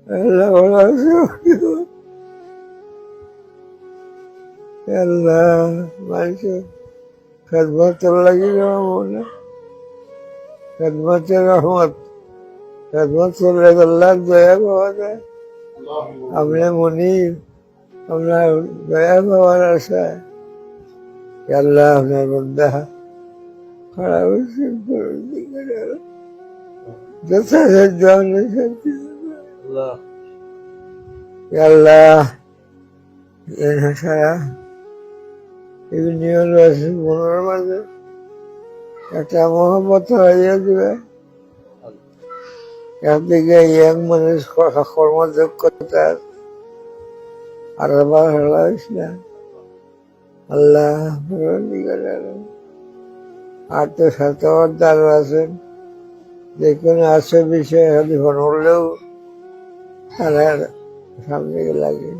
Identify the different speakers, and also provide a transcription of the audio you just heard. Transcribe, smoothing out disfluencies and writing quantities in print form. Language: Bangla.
Speaker 1: আল্লাহ আল্লাহ মানুষ খেদমতের লাগি মনে খেদমতের রহমত খেদমত করলে আল্লাহ দয়া পাওয়া যায়। আমরা মনির আমরা দয়া পাওয়ার আশায় আল্লাহ আপনার বন্ধা খারাপ যথাসাধ্য আপনার শান্তি আল্লাহ সারা বিভিন্ন মনের মাঝে একটা মহব্বত হারিয়ে দিবে। একদিকে ইয়াং মানুষ কর্মযোগ্যতার আর আবার হারাইস না আল্লাহ। আর তো সাথে আছেন যে কোনো আছে বিষয়ে হলে হলেও তারা সামনে লাগে।